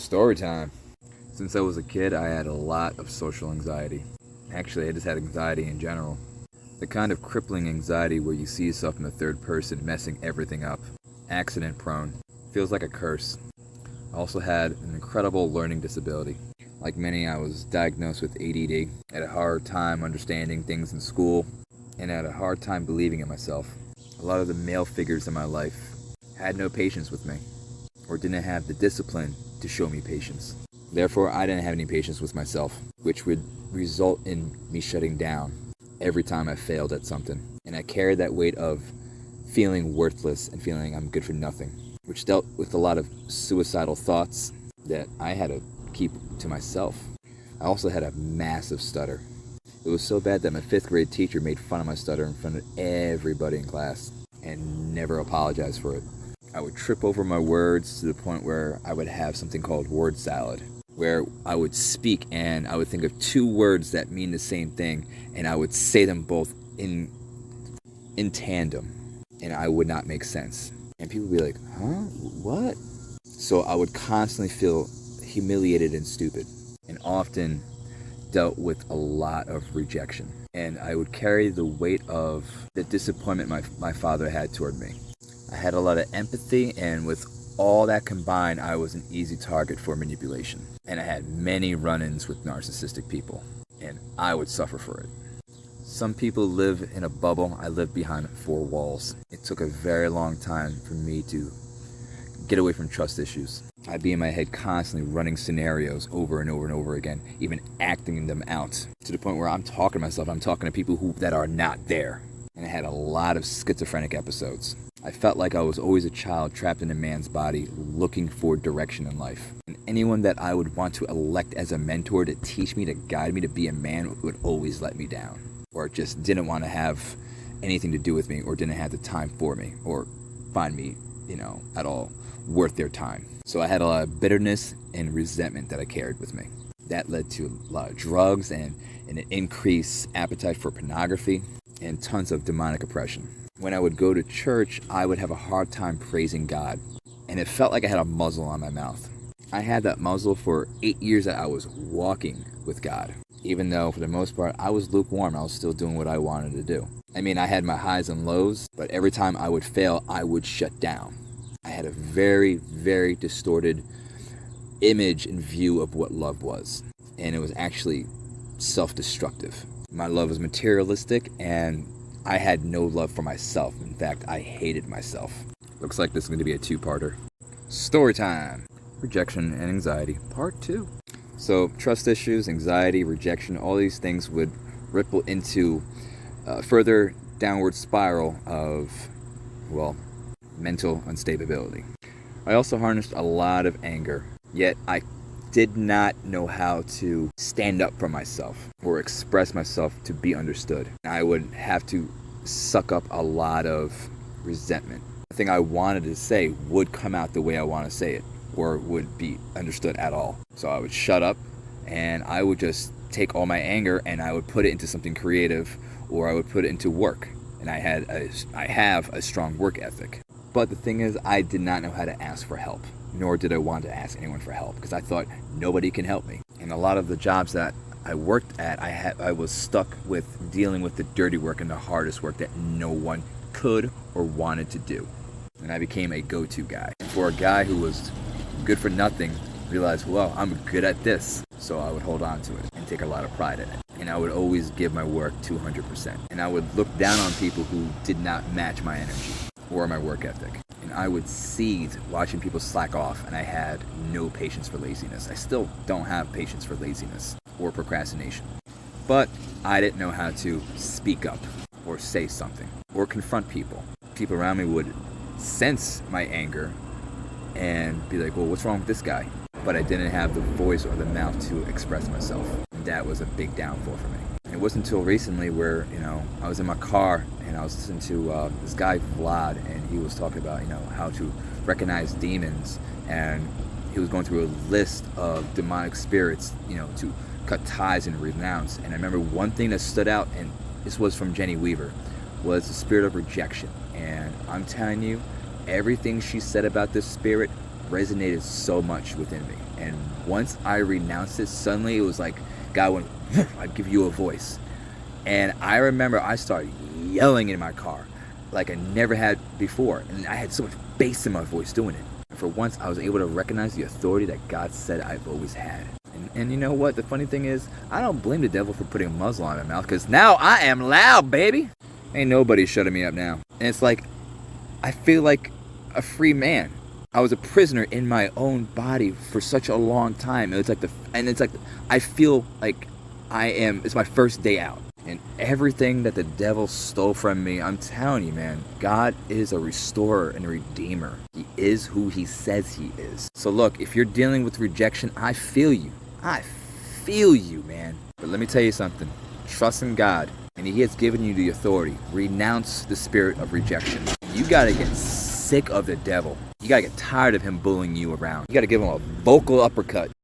Story time. Since I was a kid, I had a lot of social anxiety. Actually, I just had anxiety in general. The kind of crippling anxiety where you see yourself in the third person messing everything up. Accident prone. Feels like a curse. I also had an incredible learning disability. Like many, I was diagnosed with ADD. I had a hard time understanding things in school, and I had a hard time believing in myself. A lot of the male figures in my life had no patience with me, or didn't have the discipline to show me patience. Therefore, I didn't have any patience with myself, which would result in me shutting down every time I failed at something. And I carried that weight of feeling worthless and feeling I'm good for nothing, which dealt with a lot of suicidal thoughts that I had to keep to myself. I also had a massive stutter. It was so bad that my 5th grade teacher made fun of my stutter in front of everybody in class and never apologized for it. I would trip over my words to the point where I would have something called word salad, where I would speak and I would think of 2 words that mean the same thing, and I would say them both in tandem, and I would not make sense. And people would be like, huh? What? So I would constantly feel humiliated and stupid, and often dealt with a lot of rejection. And I would carry the weight of the disappointment my father had toward me. I had a lot of empathy, and with all that combined, I was an easy target for manipulation. And I had many run-ins with narcissistic people, and I would suffer for it. Some people live in a bubble. I lived behind 4 walls. It took a very long time for me to get away from trust issues. I'd be in my head constantly running scenarios over and over and over again, even acting them out, to the point where I'm talking to myself, I'm talking to people that are not there. And I had a lot of schizophrenic episodes. I felt like I was always a child trapped in a man's body looking for direction in life. And anyone that I would want to elect as a mentor to teach me, to guide me to be a man, would always let me down. Or just didn't want to have anything to do with me, or didn't have the time for me, or find me, at all worth their time. So I had a lot of bitterness and resentment that I carried with me. That led to a lot of drugs and an increased appetite for pornography and tons of demonic oppression. When I would go to church, I would have a hard time praising God, and it felt like I had a muzzle on my mouth. I had that muzzle for 8 years that I was walking with God. Even though, for the most part, I was lukewarm, I was still doing what I wanted to do. I mean, I had my highs and lows, but every time I would fail, I would shut down. I had a very, very distorted image and view of what love was, and it was actually self-destructive. My love was materialistic, and I had no love for myself. In fact, I hated myself. Looks like this is going to be a 2-parter. Story time. Rejection and Anxiety, Part 2. So, trust issues, anxiety, rejection, all these things would ripple into a further downward spiral of, mental instability. I also harnessed a lot of anger, yet I did not know how to stand up for myself or express myself to be understood. I would have to suck up a lot of resentment. Nothing I wanted to say would come out the way I want to say it, or would be understood at all. So I would shut up, and I would just take all my anger and I would put it into something creative, or I would put it into work. And I have a strong work ethic. But the thing is, I did not know how to ask for help, nor did I want to ask anyone for help, because I thought nobody can help me. And a lot of the jobs that I worked at, I was stuck with dealing with the dirty work and the hardest work that no one could or wanted to do. And I became a go-to guy. And for a guy who was good for nothing, realized, I'm good at this. So I would hold on to it and take a lot of pride in it. And I would always give my work 200%. And I would look down on people who did not match my energy or my work ethic. And I would seethe watching people slack off, and I had no patience for laziness. I still don't have patience for laziness or procrastination. But I didn't know how to speak up or say something or confront people. People around me would sense my anger and be like, what's wrong with this guy? But I didn't have the voice or the mouth to express myself. And that was a big downfall for me. And it wasn't until recently where, I was in my car and I was listening to this guy, Vlad, and he was talking about, how to recognize demons. And he was going through a list of demonic spirits, to cut ties and renounce. And I remember one thing that stood out, and this was from Jenny Weaver, was the spirit of rejection. And I'm telling you, everything she said about this spirit resonated so much within me. And once I renounced it, suddenly it was like God went, I'd give you a voice. And I remember I started yelling in my car like I never had before. And I had so much bass in my voice doing it. And for once, I was able to recognize the authority that God said I've always had. And you know what? The funny thing is, I don't blame the devil for putting a muzzle on my mouth, because now I am loud, baby. Ain't nobody shutting me up now. And it's like, I feel like a free man. I was a prisoner in my own body for such a long time. It's like I feel like it's my first day out. And everything that the devil stole from me, I'm telling you, man, God is a restorer and a redeemer. He is who he says he is. So look, if you're dealing with rejection, I feel you. I feel you, man. But let me tell you something. Trust in God, and he has given you the authority. Renounce the spirit of rejection. You gotta get sick of the devil. You gotta get tired of him bullying you around. You gotta give him a vocal uppercut.